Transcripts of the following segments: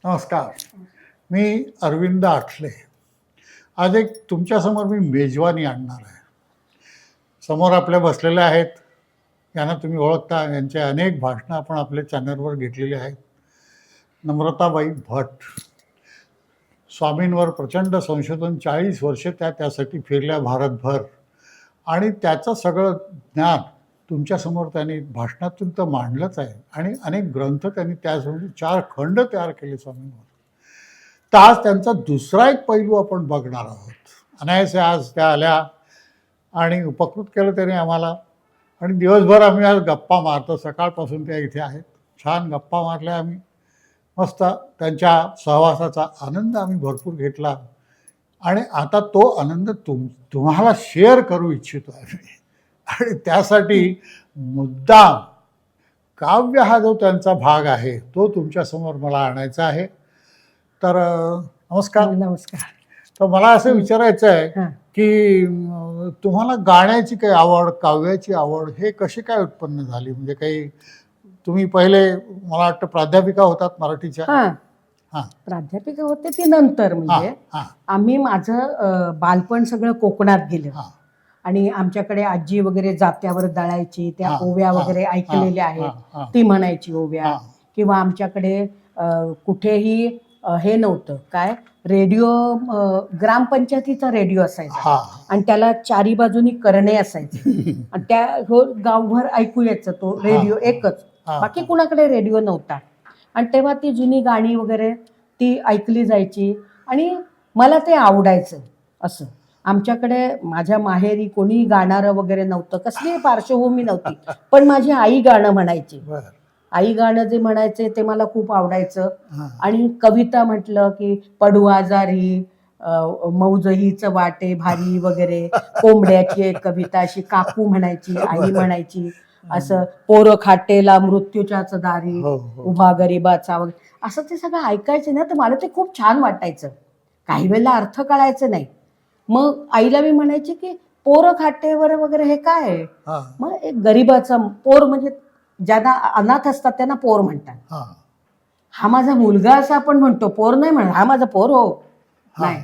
नमस्कार. मी अरविंद आठले. आज एक तुमच्यासमोर मी मेजवानी आणणार आहे. समोर आपल्या बसलेल्या आहेत. यांना तुम्ही ओळखता. यांचे अनेक भाषणं आपण आपल्या चॅनलवर घेतलेली आहेत. नम्रताबाई भट. स्वामींवर प्रचंड संशोधन 40 वर्षे त्यासाठी फिरल्या भारतभर आणि त्याचं सगळं ज्ञान तुमच्यासमोर त्यांनी भाषणातून तर मांडलंच आहे आणि अनेक ग्रंथ त्यांनी त्यासाठी 4 खंड तयार केले स्वामींवर. तर आज त्यांचा दुसरा एक पैलू आपण बघणार आहोत. अनायासे आज त्या आल्या आणि उपकृत केलं त्याने आम्हाला आणि दिवसभर आम्ही आज गप्पा मारतो. सकाळपासून त्या इथे आहेत. छान गप्पा मारल्या आम्ही. मस्त त्यांच्या सहवासाचा आनंद आम्ही भरपूर घेतला आणि आता तो आनंद तुम्हाला शेअर करू इच्छितो आहे मी. आणि त्यासाठी मुद्दाम काव्य हा जो त्यांचा भाग आहे तो तुमच्यासमोर मला आणायचा आहे. तर नमस्कार. नमस्कार. तर मला असं विचारायचं आहे की तुम्हाला गाण्याची काही आवड, काव्याची आवड हे कशी काय उत्पन्न झाली? म्हणजे काही तुम्ही पहिले मला वाटतं प्राध्यापिका होतात मराठीच्या. प्राध्यापिका होते ती नंतर. म्हणजे आम्ही माझं बालपण सगळं कोकणात गेलं आणि आमच्याकडे आजी वगैरे जात्यावर दळायची, त्या ओव्या वगैरे ऐकलेल्या आहेत, ती म्हणायची ओव्या. किंवा आमच्याकडे कुठेही हे नव्हतं काय, रेडिओ, ग्रामपंचायतीचा रेडिओ असायचा आणि त्याला चारी बाजूनी करणे असायचे आणि त्या गावभर ऐकू यायचं तो रेडिओ एकच, बाकी कुणाकडे रेडिओ नव्हता. आणि तेव्हा ती जुनी गाणी वगैरे ती ऐकली जायची आणि मला ते आवडायचं. असं आमच्याकडे माझ्या माहेरी कोणी गाणारं वगैरे नव्हतं, कसली पार्श्वभूमी नव्हती, पण माझी आई गाणं म्हणायची. आई गाणं जे म्हणायचे ते मला खूप आवडायचं. आणि कविता म्हटलं की पडवाजारी मौजहीचं वाटे भारी वगैरे, कोंबड्याची एक कविता अशी काकू म्हणायची, आई म्हणायची. असं पोरं खाटेला मृत्यूच्याच दारी उभा गरीबाचा वगैरे, असं ते सगळं ऐकायचे ना, तर मला ते खूप छान वाटायचं. काही वेळेला अर्थ कळायचं नाही. मग आईला मी म्हणायची की पोरं खाटेवर वगैरे हे काय आहे? मग एक गरीबाचा पोर म्हणजे ज्यांना अनाथ असतात त्यांना पोर म्हणतात. हा माझा मुलगा असं आपण म्हणतो, पोर नाही म्हणत, हा माझा पोर हो नाही.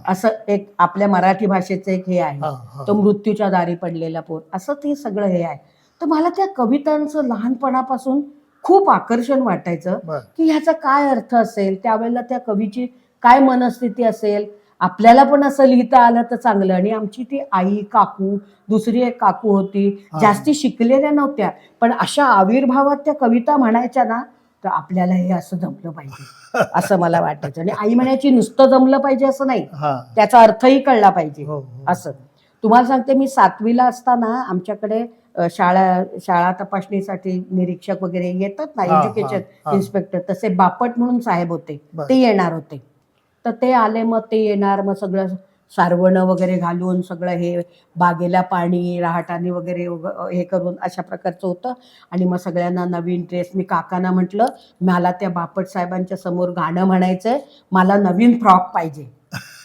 असं एक आपल्या मराठी भाषेचं एक हे आहे, तो मृत्यूच्या दारी पडलेला पोर, असं ते सगळं हे आहे. तर मला त्या कवितांचं लहानपणापासून खूप आकर्षण वाटायचं की ह्याचा काय अर्थ असेल, त्यावेळेला त्या कवीची काय मनस्थिती असेल. आपल्याला पण असं लिहिता आलं तर चांगलं. आणि आमची ती आई, काकू, दुसरी एक काकू होती, जास्ती शिकलेल्या नव्हत्या, पण अशा आविर्भावात त्या कविता म्हणायच्या ना, तर आपल्याला हे असं जमलं पाहिजे असं मला वाटायचं. आणि आई म्हणायची नुसतं जमलं पाहिजे असं नाही, त्याचा अर्थही कळला पाहिजे. असं तुम्हाला सांगते, मी 7वीला असताना आमच्याकडे शाळा तपासणीसाठी निरीक्षक वगैरे येतात ना, एज्युकेशन इन्स्पेक्टर, तसे बापट म्हणून साहेब होते, ते येणार होते. तर ते आले, मग ते येणार, मग सगळं सारवणं वगैरे घालून सगळं हे बागेला पाणी रहाटाने वगैरे हे करून अशा प्रकारचं होतं. आणि मग सगळ्यांना नवीन ड्रेस. मी काकांना म्हटलं, मला त्या बापट साहेबांच्या समोर गाणं म्हणायचंय, मला नवीन फ्रॉक पाहिजे.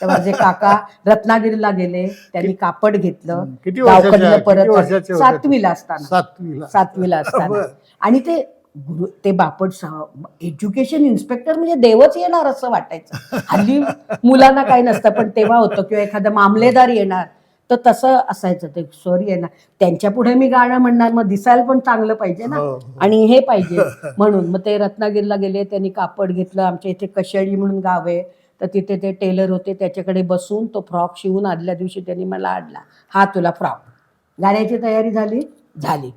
तर माझे काका रत्नागिरीला गेले, त्यांनी कापड घेतलं, गावकडलं परत 7वीला असताना. आणि ते बापट एज्युकेशन इन्स्पेक्टर म्हणजे देवच येणार असं वाटायचं. हल्ली मुलांना काही नसतं, पण तेव्हा होतं. किंवा एखादा मामलेदार येणार तर तसं असायचं. ते सर येणार, त्यांच्या पुढे मी गाणं म्हणणार, मग दिसायला पण चांगलं पाहिजे ना, आणि हे पाहिजे म्हणून. मग ते रत्नागिरीला गेले, त्यांनी कापड घेतलं. आमच्या इथे कशेळी म्हणून गाव आहे, तर तिथे ते टेलर होते, त्याच्याकडे बसून तो फ्रॉक शिवून आदल्या दिवशी त्यांनी मला आणला, हा तुला फ्रॉक. गाण्याची तयारी झाली.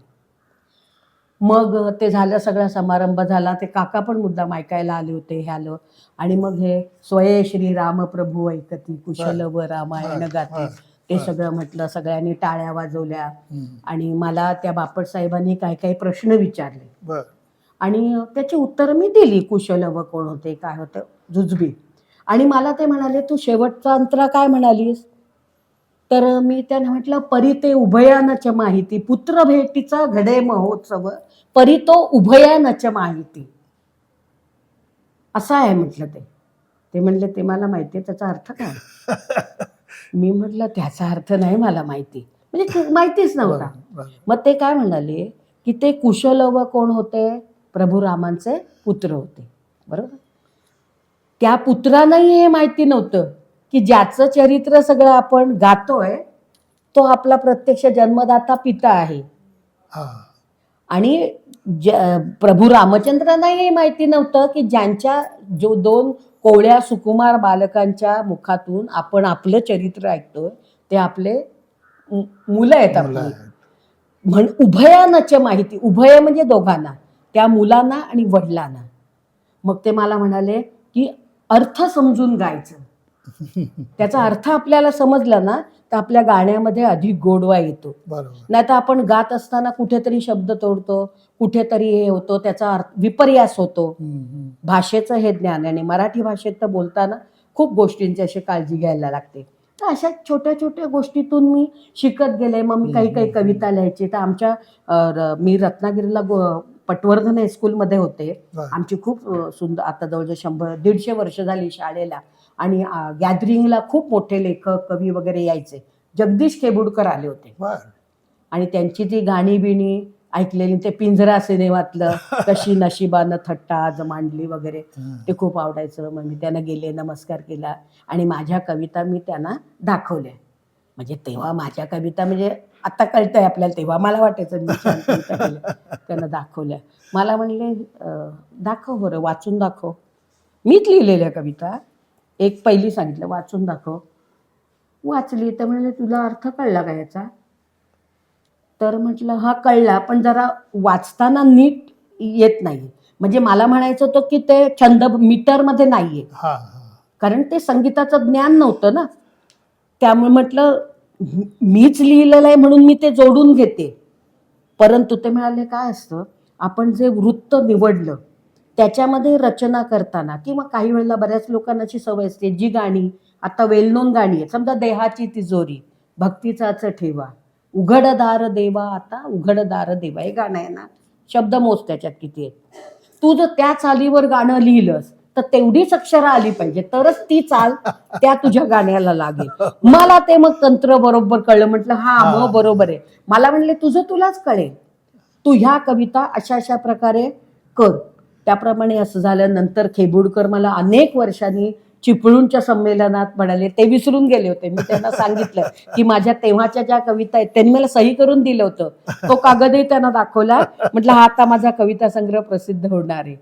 मग ते झालं, सगळा समारंभ झाला. ते काका पण मुद्दाम ऐकायला आले होते, हे आलं. आणि मग हे स्वये श्री राम प्रभू ऐकती, कुशल व रामायण गाती, ते सगळं म्हटलं. सगळ्यांनी टाळ्या वाजवल्या आणि मला त्या बापट साहेबांनी काही काही प्रश्न विचारले आणि त्याची उत्तरं मी दिली. कुशल व कोण होते, काय होतं, जुजबी. आणि मला ते म्हणाले, तू शेवटचा अंतरा काय म्हणालीस? तर मी त्यांना म्हटलं, परी ते उभयानच माहिती, पुत्र भेटीचा घडे महोत्सव, परी तो उभयानच माहिती, असं आहे म्हटलं. ते म्हणले, ते मला माहिती आहे, त्याचा अर्थ काय? मी म्हटलं, त्याचा अर्थ नाही मला माहिती, म्हणजे माहितीच नव्हता. मग ते काय म्हणाले की ते कुशल व कोण होते, प्रभू रामांचे पुत्र होते, बरोबर. त्या पुत्रांनाही हे माहिती नव्हतं की ज्याचं चरित्र सगळं आपण गातोय तो आपला प्रत्यक्ष जन्मदाता पिता आहे. हा आणि प्रभू रामचंद्रांनाही हे माहिती नव्हतं की ज्यांच्या जो 2 कोवळ्या सुकुमार बालकांच्या मुखातून आपण आपलं चरित्र ऐकतोय ते आपले मुलं आहेत मुलं आपली. आहेत. उभयानाच्या माहिती, उभय म्हणजे दोघांना, त्या मुलांना आणि वडिलांना. मग ते मला म्हणाले की अर्थ समजून गायचं. त्याचा अर्थ आपल्याला समजला ना तर आपल्या गाण्यामध्ये अधिक गोडवा येतो. बरोबर. नाही तर आपण गात असताना कुठेतरी शब्द तोडतो, कुठेतरी हे होतो, त्याचा अर्थ विपर्यास होतो. भाषेचं हे ज्ञान आणि मराठी भाषेत तर बोलताना खूप गोष्टींची अशी काळजी घ्यायला लागते. तर अशा छोट्या छोट्या गोष्टीतून मी शिकत गेले. मग मी काही काही कविता लिहायची. तर आमच्या मी रत्नागिरीला पटवर्धन हायस्कूलमध्ये होते. आमची खूप सुंदर, आता जवळजवळ 100-150 वर्ष झाली शाळेला. आणि गॅदरिंगला खूप मोठे लेखक कवी वगैरे यायचे. जगदीश केबुडकर आले होते आणि त्यांची ती गाणी बिणी ऐकलेली, ते पिंजरा सिनेमातलं कशी नशिबानं थट्टा आज मांडली वगैरे ते खूप आवडायचं. मग मी त्यांना गेले, नमस्कार केला आणि माझ्या कविता मी त्यांना दाखवल्या. म्हणजे तेव्हा माझ्या कविता म्हणजे आता कळतंय आपल्याला, तेव्हा मला वाटायचं मी छान कविता केल्या. त्यांना दाखवल्या. मला म्हणले दाखव बरं, वाचून दाखव. मीच लिहिलेल्या कविता एक पहिली सांगितलं वाचून दाखव. वाचली तर म्हणजे तुला अर्थ कळला का याचा? तर म्हटलं हा कळला, पण जरा वाचताना नीट येत नाही. म्हणजे मला म्हणायचं होतं की ते छंद मीटरमध्ये नाहीये, कारण ते संगीताचं ज्ञान नव्हतं ना. त्यामुळे म्हटलं मीच लिहिलेलं आहे म्हणून मी ते जोडून घेते. परंतु ते म्हणाले काय असतं, आपण जे वृत्त निवडलं त्याच्यामध्ये रचना करताना किंवा काही वेळेला बऱ्याच लोकांना अशी सवय असते, जी गाणी आता वेल नोन गाणी आहेत, समजा देहाची तिजोरी, भक्तीचाच ठेवा, उघडदार देवा, आता उघडदार देवा हे गाणं आहे ना, शब्द मोज त्याच्यात किती आहेत. तू जर त्या चालीवर गाणं लिहिलंस तर तेवढीच अक्षरं आली पाहिजे, तरच ती चाल त्या तुझ्या गाण्याला लागेल. मला ते मग तंत्र बरोबर कळलं. म्हटलं हा मग बरोबर आहे. मला म्हणले तुझं तुलाच कळेल, तू ह्या कविता अशा अशा प्रकारे कर. त्याप्रमाणे असं झालं. नंतर खेबुडकर मला अनेक वर्षांनी चिपळूणच्या संमेलनात म्हणाले, ते विसरून गेले होते. मी त्यांना सांगितलं की माझ्या तेव्हाच्या ज्या कविता आहेत, त्यांनी मला सही करून दिलं होतं. तो कागदही त्यांना दाखवला. म्हटलं हा आता माझा कविता संग्रह प्रसिद्ध होणार आहे.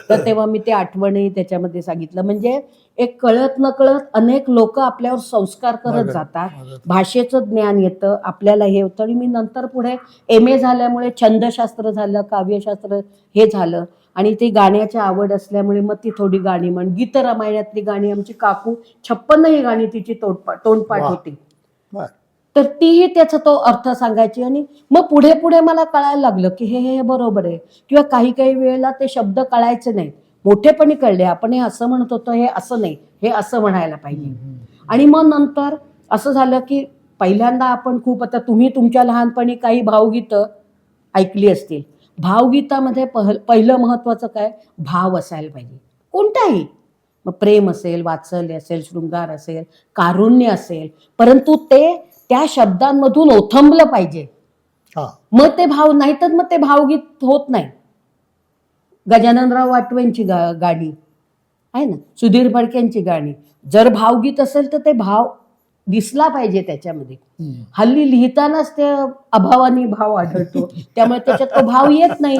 तर तेव्हा मी ते आठवणही त्याच्यामध्ये सांगितलं. म्हणजे एक कळत नकळत अनेक लोक आपल्यावर संस्कार करत जातात. भाषेचं ज्ञान येतं, आपल्याला हे होतं. आणि मी नंतर पुढे MA झाल्यामुळे छंदशास्त्र झालं, काव्यशास्त्र हे झालं. आणि ती गाण्याची आवड असल्यामुळे मग ती थोडी गाणी म्हण, गीत रामायणातली गाणी, आमची काकू 56 ही गाणी तिची तोंडपाठ होती. तर तीही त्याचा तो अर्थ सांगायची. आणि मग पुढे पुढे मला कळायला लागलं की हे बरोबर आहे. किंवा काही काही वेळेला ते शब्द कळायचे नाही, मोठेपणी कळले. आपण हे असं म्हणत होतो, हे असं नाही, हे असं म्हणायला पाहिजे. आणि मग नंतर असं झालं की पहिल्यांदा आपण खूप, आता तुम्ही तुमच्या लहानपणी काही भावगीतं ऐकली असतील. भावगीतामध्ये पहिलं महत्वाचं काय, भाव असायला पाहिजे कोणताही. मग प्रेम असेल, वात्सल्य असेल, शृंगार असेल, कारुण्य असेल, परंतु ते त्या शब्दांमधून ओथंबलं पाहिजे. मग ते भाव, नाही तर मग ते भावगीत होत नाही. गजाननराव वाटवेंची गाणी आहे ना, सुधीर फडकेंची गाणी, जर भावगीत असेल तर ते भाव दिसला पाहिजे त्याच्यामध्ये. हल्ली लिहितानाच ते अभावानी भाव आढळतो, त्यामुळे त्याच्यात तो भाव येत नाही.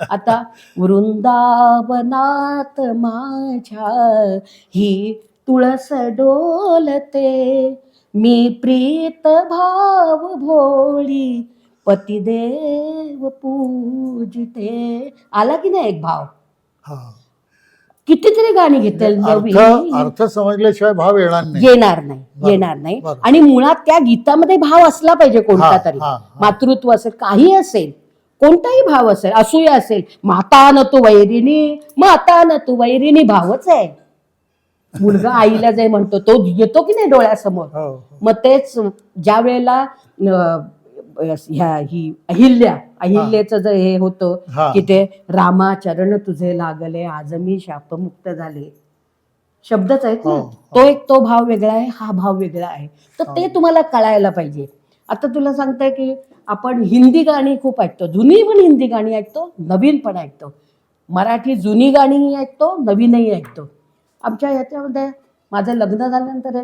आता वृंदावनात माझ्या ही तुळस डोलते, मी प्रीत भाव भोळी पतिदेव पूजते. आला की नाही एक भाव? कितीतरी गाणी घेतली, अर्थ समजल्याशिवाय भाव येणार नाही. आणि मुळात त्या गीतामध्ये भाव असला पाहिजे कोणता तरी. मातृत्व असेल, काही असेल, कोणताही भाव असेल, असूया असेल, माता न तू वैरिणी, माता न तू वैरिणी भावच आहे. मुलगा आईला जे म्हणतो तो येतो की नाही डोळ्यासमोर. मग तेच ज्या वेळेला ही अहिल्याचं जे हे होतं की ते रामा चरण तुझे लागले, आज मी शापमुक्त झाले, शब्दच आहेत ना. तो भाव वेगळा आहे, हा भाव वेगळा आहे. तर ते तुम्हाला कळायला पाहिजे. आता तुला सांगताय की आपण हिंदी गाणी खूप ऐकतो, जुनी पण हिंदी गाणी ऐकतो, नवीन पण ऐकतो. मराठी जुनी गाणीही ऐकतो, नवीनही ऐकतो. आमच्या ह्याच्यामध्ये माझं लग्न झाल्यानंतर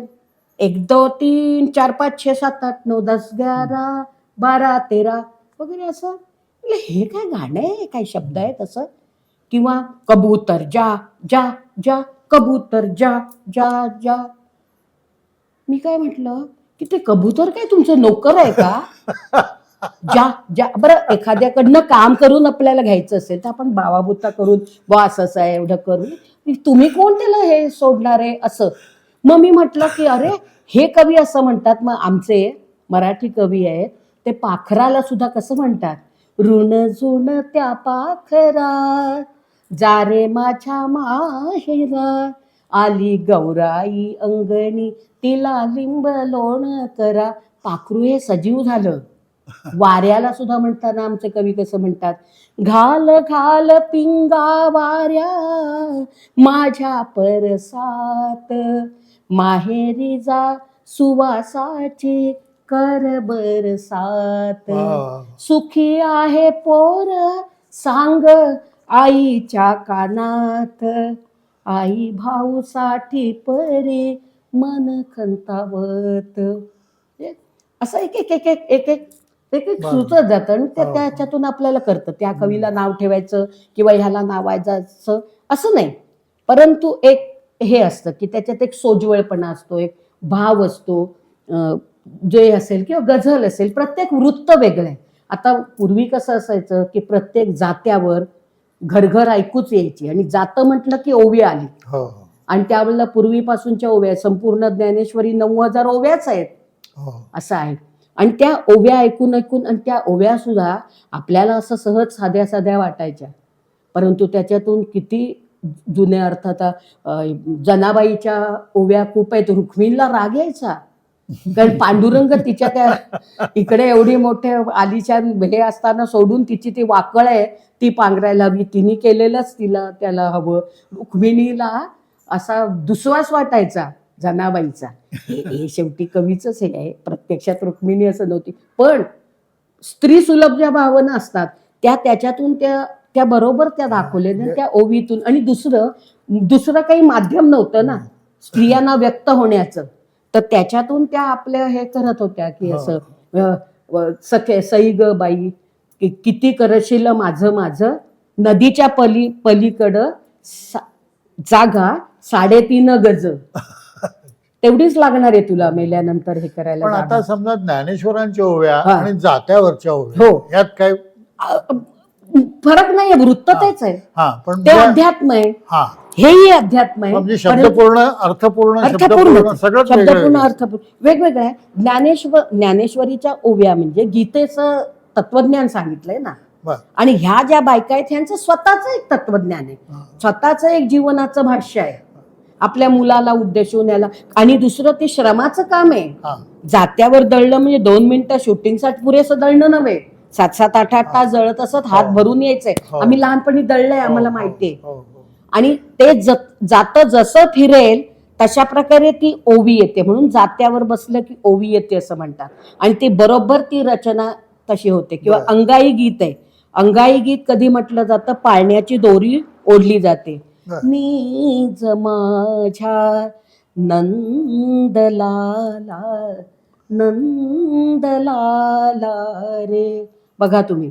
1 2 3 4 5 6 7 8 9 10 11 12 13 वगैरे असं. म्हटलं, हे काय गाणं आहे, काय शब्द आहे तसं. किंवा कबूतर जा जा जा, कबूतर जा जा जा. मी काय म्हटलं की ते कबूतर काय तुमचं नोकर आहे का? ज्या ज्या बरं, एखाद्याकडनं काम करून आपल्याला घ्यायचं असेल तर आपण बावाबुत्ता करून वा असं आहे एवढं करून, तुम्ही कोण त्याला हे सोडणार आहे असं. मग मी म्हटलं की अरे हे कवी असं म्हणतात. मग आमचे मराठी कवी आहेत ते पाखराला सुद्धा कसं म्हणतात, ऋण झुण त्या पाखरा जा रे माझ्या माहेरा, आली गौराई अंगणी तिला लिंब लोण करा. पाखरू हे सजीव झालं. वाऱ्याला सुद्धा म्हणताना आमचे कवी कसं म्हणतात, घाल घाल पिंगा वाऱ्या माझ्या परसात, माहेरी जा सुवासाची कर बरसात, सुखी आहे पोर सांग आईच्या कानात, आई भाऊसाठी परी मन खंतावत. असं एक एक एक एक एक एक एक एक सुचत जातं आणि त्याच्यातून आपल्याला कळतं त्या कवीला नाव ठेवायचं किंवा ह्याला नावायचं असं नाही. परंतु एक हे असतं की त्याच्यात एक सोज्वळपणा असतो, एक भाव असतो, जे असेल किंवा गझल असेल, प्रत्येक वृत्त वेगळं आहे. आता पूर्वी कसं असायचं की प्रत्येक जात्यावर घरघर ऐकूच यायची आणि जातं म्हटलं की ओवी आली. आणि त्यावेळेला पूर्वीपासूनच्या ओव्या संपूर्ण ज्ञानेश्वरी 9000 ओव्याच आहेत असं आहे. आणि त्या ओव्या ऐकून ऐकून आणि त्या ओव्या सुद्धा आपल्याला असं सहज साध्या साध्या वाटायच्या, परंतु त्याच्यातून किती जुन्या अर्थात जनाबाईच्या ओव्या खूप आहेत. रुक्मिणीला राग यायचा कारण पांडुरंग तिच्या त्या इकडे एवढी मोठे आलीशान हे असताना सोडून तिची ती वाकळ आहे ती पांघरायला हवी, तिने केलेलंच तिला त्याला हवं. रुक्मिणीला असा दुस्वास वाटायचा जनाबाईचा. हे शेवटी कवीच हे आहे, प्रत्यक्षात रुक्मिणी असं नव्हती, पण स्त्री सुलभ ज्या भावना असतात त्या त्याच्यातून त्या बरोबर त्या दाखवल्या त्या ओवीतून. आणि दुसरं काही माध्यम नव्हतं ना स्त्रियांना व्यक्त होण्याचं, तर त्याच्यातून त्या आपल्या हे करत होत्या की असं सखे सई ग बाई किती करशील माझं माझं, नदीच्या पलीकडं जागा 3.5 गज, तेवढीच लागणार आहे तुला मेल्यानंतर हे करायला. पण आता समजा ज्ञानेश्वरांच्या ओव्या आणि जात्यावरच्या ओव्या यात काय फरक नाहीये, वृत्त तेच आहे, पण ते अध्यात्म आहे, हेही अध्यात्म आहे. म्हणजे शब्दपूर्ण अर्थपूर्ण शब्दपूर्ण अर्थपूर्ण वेगवेगळं आहे. ज्ञानेश्वरीच्या ओव्या म्हणजे गीतेचं तत्वज्ञान सांगितलंय ना, आणि ह्या ज्या बायका आहेत ह्यांचं स्वतःच एक तत्वज्ञान आहे, स्वतःच एक जीवनाचं भाष्य आहे आपल्या मुलाला उद्देशून याला. आणि दुसरं ते श्रमाचं काम आहे. जात्यावर दळणं म्हणजे 2 मिनिटं शूटिंगसाठी पुरेसं दळणं नव्हे, 7-7 8-8 तास जळत असत, हात भरून यायचंय. आम्ही लहानपणी दळलंय, आम्हाला माहितीये. आणि ते जातं जसं फिरेल तशा प्रकारे ती ओवी येते, म्हणून जात्यावर बसलं की ओवी येते असं म्हणतात. आणि ती बरोबर ती रचना तशी होते. किंवा अंगाई गीत आहे. अंगाई गीत कधी म्हटलं जातं, पाळण्याची दोरी ओढली जाते. नीज माझ्या नंदलाला नंदलाला रे. बघा तुम्ही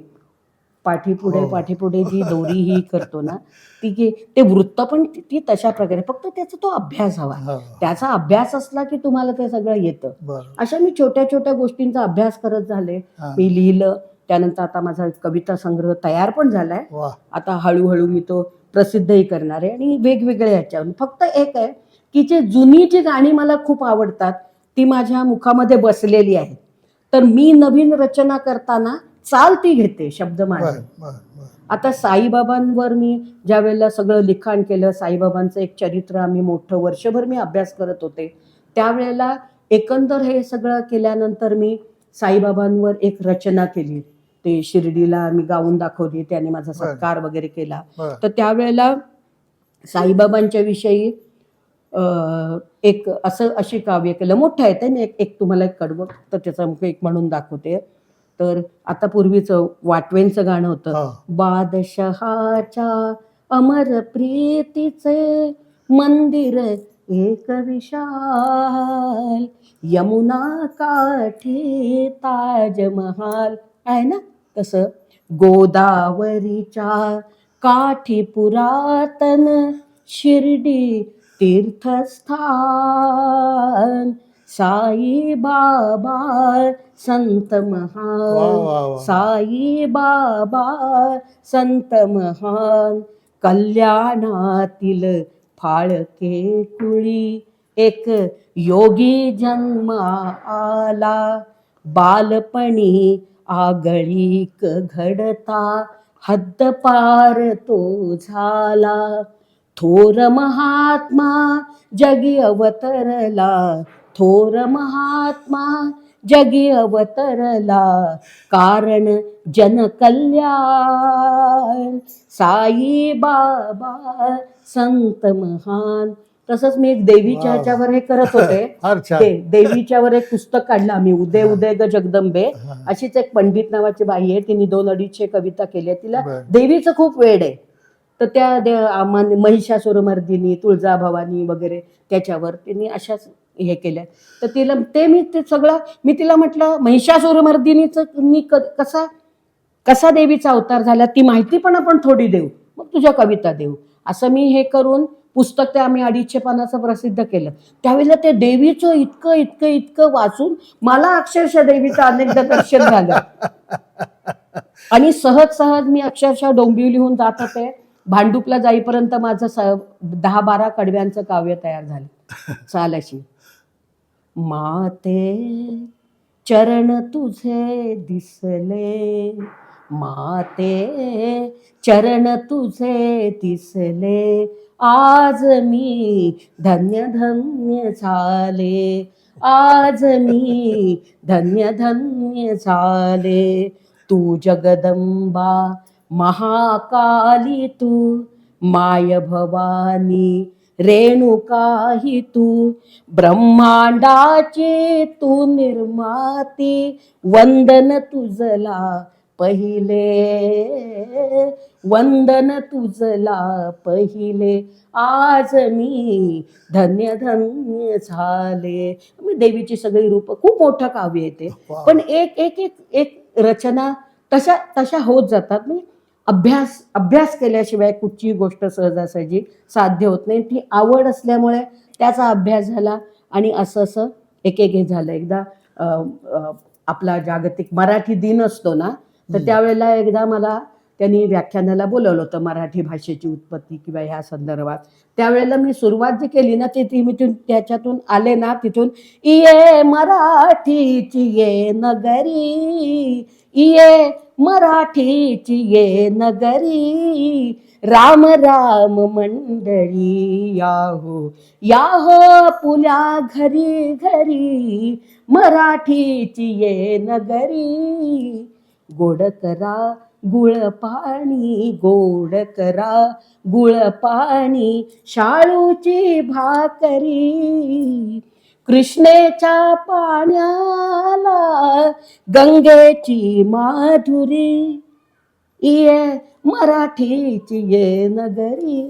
पाठीपुढे जी दोरी ही करतो ना ती, ते वृत्त पण ती तशा प्रकारे, फक्त त्याचा तो अभ्यास हवा. त्याचा अभ्यास असला की तुम्हाला ते सगळं येतं. अशा मी छोट्या छोट्या गोष्टींचा अभ्यास करत झाले. मी लिहिलं, त्यानंतर आता माझा कविता संग्रह तयार पण झालाय. आता हळूहळू मी तो प्रसिद्धही करणार आहे. आणि वेगवेगळ्या ह्याच्यावर फक्त एक आहे की जुनी जी गाणी मला खूप आवडतात ती माझ्या मुखामध्ये बसलेली आहेत, तर मी नवीन रचना करताना चाल ती घेते शब्द माझे. आता साईबाबांवर मी ज्या वेळेला सगळं लिखाण केलं, साईबाबांचं एक चरित्र आम्ही मोठं वर्षभर मी अभ्यास करत होते, त्यावेळेला एकंदर हे सगळं केल्यानंतर मी साईबाबांवर एक रचना केली. ते शिर्डीला मी गाऊन दाखवली, त्याने माझा सत्कार वगैरे केला. तर त्यावेळेला साईबाबांच्या विषयी एक अशी काव्य केलं, मोठं आहे ते. मी एक तुम्हाला एक कडवं तर त्याचा एक म्हणून दाखवते. तर आता पूर्वीचं वाटवेंचं गाणं होतं, बादशहाच्या अमर प्रीतीचे मंदिर एक विशाल, यमुना काठी ताजमहाल आहे ना तसं. गोदावरीच्या काठी पुरातन शिर्डी तीर्थस्थान, साई बाबा संत वा महान, वा वा. साई बाबा संत महान. कल्याणातील फाळके कुळी एक योगी जन्म आला, बालपणी आगळीक घडता हद्दपार तो झाला. थोर महात्मा जगी अवतरला, थोर महात्मा जगी अवतरला, कारण जनकल्याण, साई बाबा संत महान. तसंच मी एक देवीच्या वा. ह्याच्यावर हे करत होते. फार छान. देवीच्यावर एक पुस्तक काढलं आम्ही, उदय उदय ग जगदंबे. हा. अशीच एक पंडित नावाची बाई आहे, तिने 2-250 कविता केल्या. तिला बरं. देवीचं खूप वेड आहे. तर त्या महिषासुरमर्दिनी, तुळजाभवानी वगैरे त्याच्यावर तिने अशाच हे केल्या. तर तिला ते सगळं मी तिला म्हटलं महिषासुरमर्दिनीचं कसा देवीचा अवतार झाला ती माहिती पण आपण थोडी देऊ, मग तुझ्या कविता देऊ, असं मी हे करून पुस्तक ते आम्ही 250 पानाचं प्रसिद्ध केलं. त्यावेळेला ते देवीचं इतकं इतकं इतकं वाचून मला अक्षरशः देवीचं अनेकदा दर्शन झालं. आणि सहज सहज मी अक्षरशः डोंबिवलीहून जात होते, भांडुपला जाईपर्यंत माझं 10-12 कडव्यांचं काव्य तयार झालं. चाल अशी. माते चरण तुझे दिसले, माते चरण तुझे दिसले, आज मी धन्य धन्य झाले, आज मी धन्य धन्य झाले. तू जगदंबा महाकाली, तू माय भवानी रेणुकाही, तू ब्रह्मांडाची तू निर्माती, वंदन तुझला पहिले, वंदन तुझला पहिले, आज मी धन्य धन्य झाले. मी देवीची सगळी रूप, खूप मोठं काव्य येते, पण एक एक एक एक रचना तशा होत जातात. मी अभ्यास केल्याशिवाय कुठची गोष्ट सहजासहजी साध्य होत नाही. ती आवड असल्यामुळे त्याचा अभ्यास झाला आणि असं एक हे झालं. एकदा आपला जागतिक मराठी दिन असतो ना, तर त्यावेळेला एकदा मला त्यांनी व्याख्यानाला बोलवलं होतं, मराठी भाषेची उत्पत्ती किंवा ह्या संदर्भात. त्यावेळेला मी सुरुवात जी केली ना ती मी त्याच्यातून आले ना, तिथून ये मराठीची ये नगरी, ये मराठीची ये नगरी, राम राम मंडळी याहो याहो पुल्या घरी घरी, मराठीची ये नगरी. गोड करा गुळ पाणी, गोड करा गुळ पाणी, शाळूची भाकरी, कृष्णेच्या पाण्याला गंगेची माधुरी, ये मराठीची ये नगरी,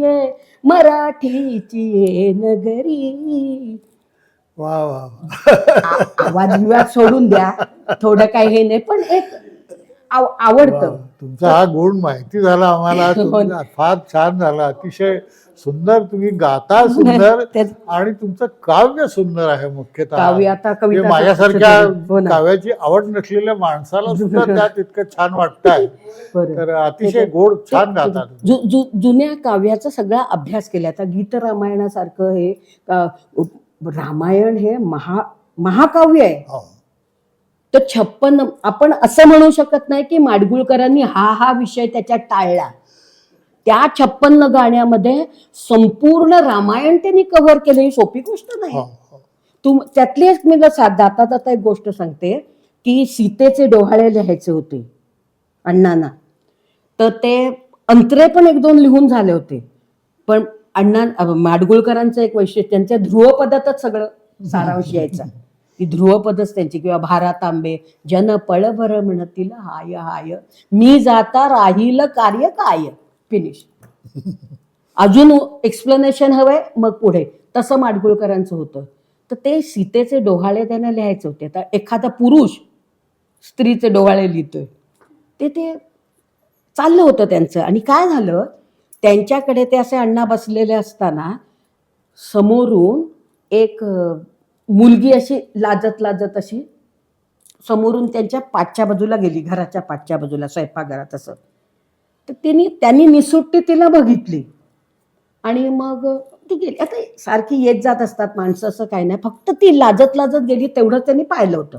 ये मराठीची ये नगरी. वा वा. आवाज विवाद सोडून द्या, थोडं काही हे नाही, पण एक आवडतं. तुमचा हा गुण माहिती झाला आम्हाला. तुमचा फार छान झाला, अतिशय सुंदर तुम्ही गाता, सुंदर, आणि तुमचं काव्य सुंदर आहे. मुख्यतः काव्य आता कविता माझ्यासारख्या काव्याची आवड नसलेल्या माणसाला सुद्धा त्यात इतकं छान वाटतंय. तर अतिशय गोड छान गातात. जुन्या काव्याचा सगळा अभ्यास केला. आता गीत रामायणासारखं हे रामायण हे महाकाव्य आहे. तर 56 आपण असं म्हणू शकत नाही की माडगुळकरांनी हा विषय त्याच्यात टाळला. त्या 56 गाण्यामध्ये संपूर्ण रामायण त्यांनी कव्हर केलं. ही सोपी गोष्ट नाही. त्यातली एक मी जाता एक गोष्ट सांगते की सीतेचे डोहाळे लिहायचे होते अण्णांना, तर ते अंतरे पण 1-2 लिहून झाले होते. पण माडगुळकरांचं एक वैशिष्ट्य, त्यांच्या ध्रुवपदातच सगळं सारांश यायचा. ती ध्रुवपदच त्यांची. किंवा भारा तांबे जन पळभर म्हणतील हाय हाय, मी जाता राहील कार्य काय, फिनिश. अजून एक्सप्लेनेशन हवंय मग पुढे. तसं माडगुळकरांचं होतं. तर ते सीतेचे डोहाळे त्यांना लिहायचे होते. तर एखादा पुरुष स्त्रीचे डोहाळे लिहितोय ते चाललं होतं त्यांचं. आणि काय झालं, त्यांच्याकडे ते असे अण्णा बसलेले असताना समोरून एक मुलगी अशी लाजत लाजत अशी समोरून त्यांच्या पाठच्या बाजूला गेली, घराच्या पाठच्या बाजूला, स्वयंपाकघरात असं. तर त्यांनी निसुट्टी तिला बघितली आणि मग ती गेली. आता सारखी येत जात असतात माणसं, असं काही नाही. फक्त ती लाजत लाजत गेली, तेवढं त्यांनी पाहिलं होतं.